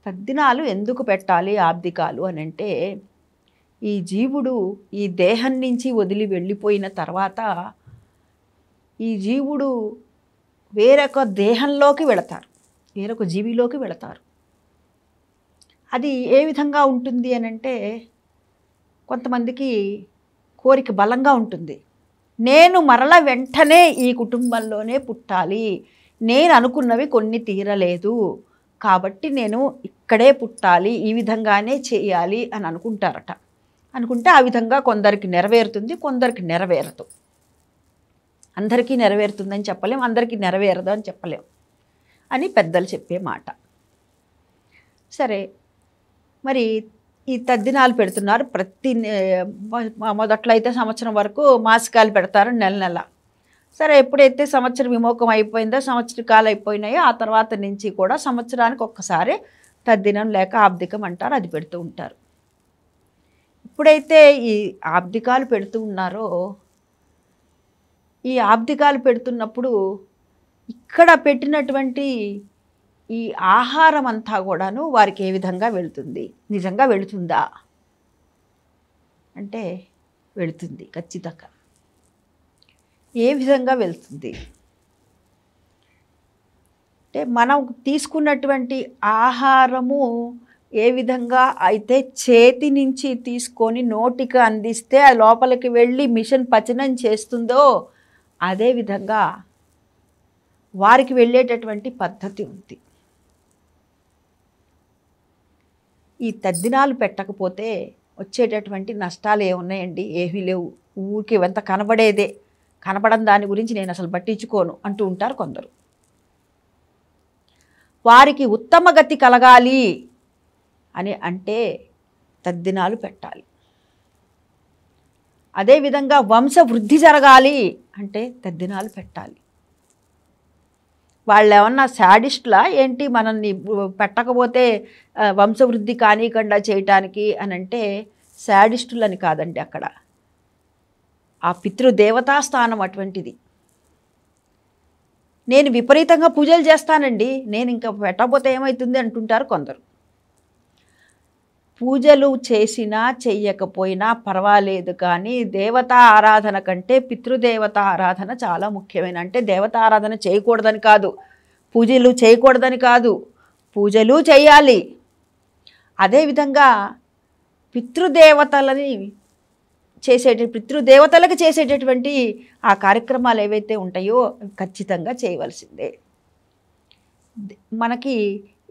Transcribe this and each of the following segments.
తద్దినాలు ఎందుకు పెట్టాలి ఆబ్దికాలు అని అంటే, ఈ జీవుడు ఈ దేహం నుంచి వదిలి వెళ్ళిపోయిన తర్వాత ఈ జీవుడు వేరొక దేహంలోకి వెళతారు, వేరొక జీవిలోకి వెళతారు. అది ఏ విధంగా ఉంటుంది అని అంటే, కొంతమందికి కోరిక బలంగా ఉంటుంది. నేను మరల వెంటనే ఈ కుటుంబంలోనే పుట్టాలి, నేను అనుకున్నవి కొన్ని తీరలేదు కాబట్టి నేను ఇక్కడే పుట్టాలి, ఈ విధంగానే చేయాలి అని అనుకుంటారట. అనుకుంటే ఆ విధంగా కొందరికి నెరవేరుతుంది, కొందరికి నెరవేరదు. అందరికీ నెరవేరుతుందని చెప్పలేం, అందరికీ నెరవేరదు అని చెప్పలేం అని పెద్దలు చెప్పే మాట. సరే, మరి ఈ తద్దినాలు పెడుతున్నారు. మొదట్లో అయితే సంవత్సరం వరకు మాసికాలు పెడతారు, నెల నెల. సరే, ఎప్పుడైతే సంవత్సరం విమోకం అయిపోయిందో, సంవత్సరకాలు అయిపోయినాయో, ఆ తర్వాత నుంచి కూడా సంవత్సరానికి ఒక్కసారి తద్దినం లేక ఆబ్దికం అంటారు, అది పెడుతూ ఉంటారు. ఎప్పుడైతే ఈ ఆబ్దికాలు పెడుతూ ఉన్నారో, ఈ ఆబ్దికాలు పెడుతున్నప్పుడు ఇక్కడ పెట్టినటువంటి ఈ ఆహారం అంతా కూడాను వారికి ఏ విధంగా వెళుతుంది, నిజంగా వెళుతుందా అంటే వెళుతుంది ఖచ్చితంగా. ఏ విధంగా వెళ్తుంది అంటే, మనం తీసుకున్నటువంటి ఆహారము ఏ విధంగా అయితే చేతి నుంచి తీసుకొని నోటికి అందిస్తే ఆ లోపలికి వెళ్ళి మిషన్ పచనం చేస్తుందో, అదేవిధంగా వారికి వెళ్ళేటటువంటి పద్ధతి ఉంది. ఈ తద్దినాలు పెట్టకపోతే వచ్చేటటువంటి నష్టాలు ఏమున్నాయండి? ఏమీ లేవు. ఊరికి ఎంత కనబడేదే, కనపడని దాని గురించి నేను అసలు పట్టించుకోను అంటూ ఉంటారు కొందరు. వారికి ఉత్తమ గతి కలగాలి అని అంటే తద్దినాలు పెట్టాలి. అదేవిధంగా వంశ వృద్ధి జరగాలి అంటే తద్దినాలు పెట్టాలి. వాళ్ళు ఏమన్నా శాడిస్టులా ఏంటి మనల్ని పెట్టకపోతే వంశవృద్ధి కానీయకుండా చేయటానికి అని అంటే, శాడిస్టులని కాదండి. అక్కడ ఆ పితృదేవతా స్థానం అటువంటిది. నేను విపరీతంగా పూజలు చేస్తానండి, నేను ఇంకా పెట్టకపోతే ఏమవుతుంది అంటుంటారు కొందరు. పూజలు చేసినా చెయ్యకపోయినా పర్వాలేదు, కానీ దేవతా ఆరాధన కంటే పితృదేవత ఆరాధన చాలా ముఖ్యమైన. అంటే దేవతా ఆరాధన చేయకూడదని కాదు, పూజలు చేయకూడదని కాదు, పూజలు చేయాలి. అదేవిధంగా పితృదేవతలకు చేసేటటువంటి ఆ కార్యక్రమాలు ఏవైతే ఉంటాయో ఖచ్చితంగా చేయవలసిందే. మనకి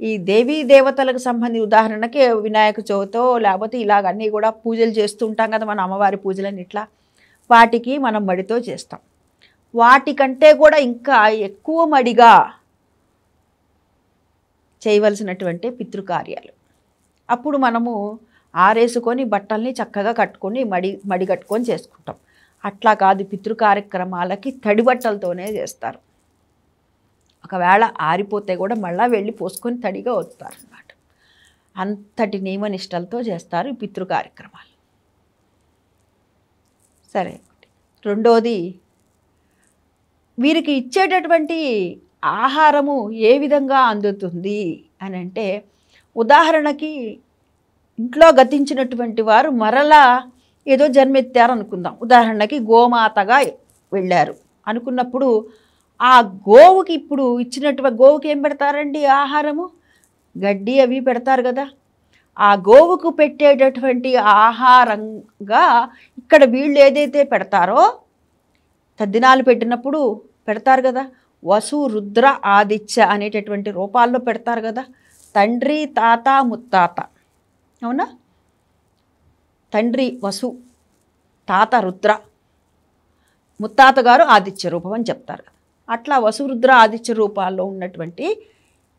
ఈ దేవీ దేవతలకు సంబంధించి ఉదాహరణకి వినాయక చవితో లేకపోతే ఇలాగన్నీ కూడా పూజలు చేస్తూ ఉంటాం కదా, మన అమ్మవారి పూజలని ఇట్లా, వాటికి మనం మడితో చేస్తాం. వాటికంటే కూడా ఇంకా ఎక్కువ మడిగా చేయవలసినటువంటి పితృకార్యాలు. అప్పుడు మనము ఆరేసుకొని బట్టల్ని చక్కగా కట్టుకొని మడి కట్టుకొని చేసుకుంటాం. అట్లా కాదు, పితృ కార్యక్రమాలకి తడి బట్టలతోనే చేస్తారు. ఒకవేళ ఆరిపోతే కూడా మళ్ళీ వెళ్ళి పోసుకొని తడిగా వస్తారనమాట. అంతటి నియమనిష్టలతో చేస్తారు ఈ పితృ కార్యక్రమాలు. సరే, రెండోది, వీరికి ఇచ్చేటటువంటి ఆహారము ఏ విధంగా అందుతుంది అని అంటే, ఉదాహరణకి ఇంట్లో గతించినటువంటి వారు మరలా ఏదో జన్మెత్తారు అనుకుందాం. ఉదాహరణకి గోమాతగా వెళ్ళారు అనుకున్నప్పుడు, ఆ గోవుకి ఇప్పుడు ఇచ్చినటువంటి గోవుకి ఏం పెడతారండి ఆహారము? గడ్డి అవి పెడతారు కదా. ఆ గోవుకు పెట్టేటటువంటి ఆహారంగా ఇక్కడ వీళ్ళు ఏదైతే పెడతారో, తద్దినాలు పెట్టినప్పుడు పెడతారు కదా, వసు రుద్ర ఆదిత్య అనేటటువంటి రూపాల్లో పెడతారు కదా. తండ్రి, తాత, ముత్తాత, అవునా? తండ్రి వసు, తాత రుద్ర, ముత్తాత గారు ఆదిత్య రూపం అని చెప్తారు. అట్లా వసురుద్ర ఆదిత్య రూపాల్లో ఉన్నటువంటి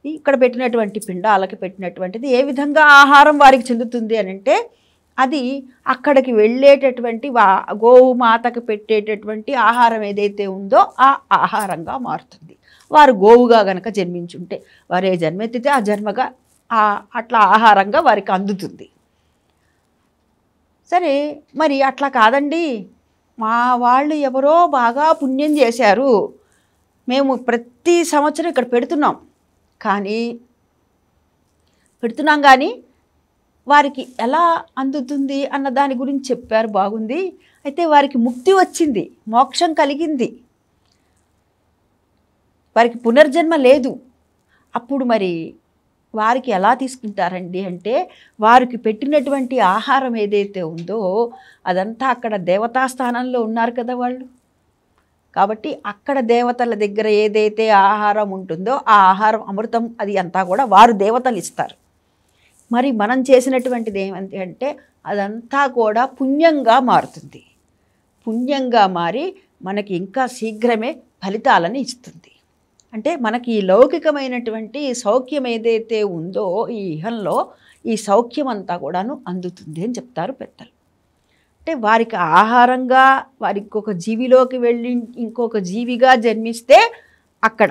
ఇక్కడ పెట్టినటువంటి పిండాలకి పెట్టినటువంటిది ఏ విధంగా ఆహారం వారికి చెందుతుంది అని అంటే, అది అక్కడికి వెళ్ళేటటువంటి గోవు మాతకు పెట్టేటటువంటి ఆహారం ఏదైతే ఉందో ఆ ఆహారంగా మారుతుంది. వారు గోవుగా గనక జన్మించుంటే, వారు ఏ జన్మెత్తితే ఆ జన్మగా అట్లా ఆహారంగా వారికి అందుతుంది. సరే, మరి అట్లా కాదండి, మా వాళ్ళు ఎవరో బాగా పుణ్యం చేశారు, మేము ప్రతి సంవత్సరం ఇక్కడ పెడుతున్నాం, కానీ పెడుతున్నాం కానీ వారికి ఎలా అందుతుంది అన్న దాని గురించి చెప్పారు, బాగుంది. అయితే వారికి ముక్తి వచ్చింది, మోక్షం కలిగింది, వారికి పునర్జన్మ లేదు. అప్పుడు మరి వారికి ఎలా తీసుకుంటారండి అంటే, వారికి పెట్టినటువంటి ఆహారం ఏదైతే ఉందో అదంతా అక్కడ దేవతా స్థానంలో ఉన్నారు కదా వాళ్ళు. కాబట్టి అక్కడ దేవతల దగ్గర ఏదైతే ఆహారం ఉంటుందో ఆ ఆహారం అమృతం అది అంతా కూడా వారు దేవతలు ఇస్తారు. మరి మనం చేసినటువంటిది ఏమంటే అంటే అదంతా కూడా పుణ్యంగా మారుతుంది. పుణ్యంగా మారి మనకి ఇంకా శీఘ్రమే ఫలితాలను ఇస్తుంది. అంటే మనకి ఈ లౌకికమైనటువంటి సౌఖ్యం ఏదైతే ఉందో ఈ ఇహంలో ఈ సౌఖ్యం అంతా కూడాను అందుతుంది అని చెప్తారు పెద్దలు. అంటే వారికి ఆహారంగా వారికి ఒక జీవిలోకి వెళ్ళి ఇంకొక జీవిగా జన్మిస్తే అక్కడ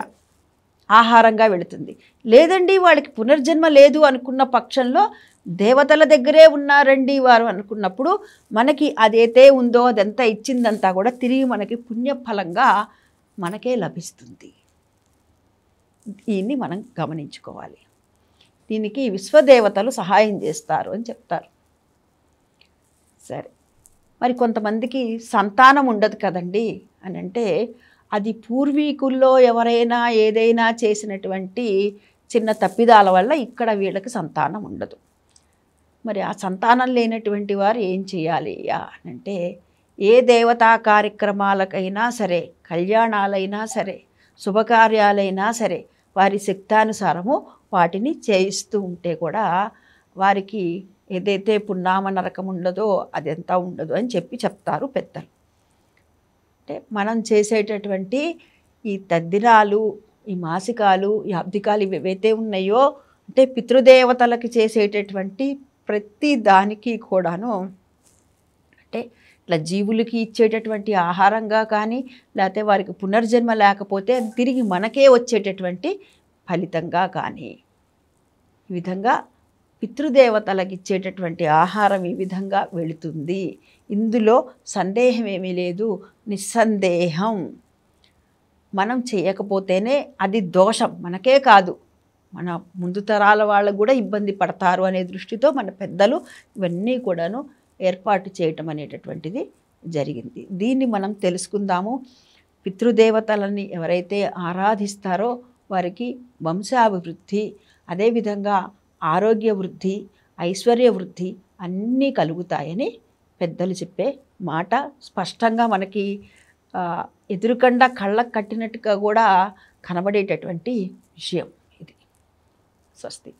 ఆహారంగా వెళుతుంది. లేదండి వాళ్ళకి పునర్జన్మ లేదు అనుకున్న పక్షంలో దేవతల దగ్గరే ఉన్నారండి వారు అనుకున్నప్పుడు మనకి అదైతే ఉందో అదంతా ఇచ్చిందంతా కూడా తిరిగి మనకి పుణ్యఫలంగా మనకే లభిస్తుంది. దీన్ని మనం గమనించుకోవాలి. దీనికి విశ్వదేవతలు సహాయం చేస్తారు అని చెప్తారు. సరే, మరి కొంతమందికి సంతానం ఉండదు కదండి అని అంటే అది పూర్వీకుల్లో ఎవరైనా ఏదైనా చేసినటువంటి చిన్న తప్పిదాల వల్ల ఇక్కడ వీళ్ళకి సంతానం ఉండదు. మరి ఆ సంతానం లేనటువంటి వారు ఏం చేయాలి అంటే ఏ దేవతా కార్యక్రమాలకైనా సరే, కళ్యాణాలైనా సరే, శుభకార్యాలైనా సరే వారి శక్తానుసారము వాటిని చేయిస్తూ ఉంటే కూడా వారికి ఏదైతే పున్నామ నరకం ఉండదో అదంతా ఉండదు అని చెప్తారు పెద్దలు. అంటే మనం చేసేటటువంటి ఈ తద్దినాలు, ఈ మాసికాలు, ఈ అబ్దికాలు ఏవైతే ఉన్నాయో అంటే పితృదేవతలకి చేసేటటువంటి ప్రతి దానికి కూడాను అంటే ఇట్లా జీవులకి ఇచ్చేటటువంటి ఆహారంగా కానీ లేకపోతే వారికి పునర్జన్మ లేకపోతే తిరిగి మనకే వచ్చేటటువంటి ఫలితంగా కానీ ఈ విధంగా పితృదేవతలకు ఇచ్చేటటువంటి ఆహారం ఈ విధంగా వెళుతుంది. ఇందులో సందేహం ఏమీ లేదు, నిస్సందేహం. మనం చేయకపోతేనే అది దోషం, మనకే కాదు మన ముందు తరాల వాళ్ళకు కూడా ఇబ్బంది పడతారు అనే దృష్టితో మన పెద్దలు ఇవన్నీ కూడాను ఏర్పాటు చేయటం అనేటటువంటిది జరిగింది. దీన్ని మనం తెలుసుకుందాము. పితృదేవతలని ఎవరైతే ఆరాధిస్తారో వారికి వంశాభివృద్ధి, అదేవిధంగా ఆరోగ్య వృద్ధి, ఐశ్వర్య వృద్ధి అన్నీ కలుగుతాయని పెద్దలు చెప్పే మాట స్పష్టంగా మనకి ఎదురుకండా కళ్ళకు కట్టినట్టుగా కూడా కనబడేటటువంటి విషయం ఇది. స్వస్తి.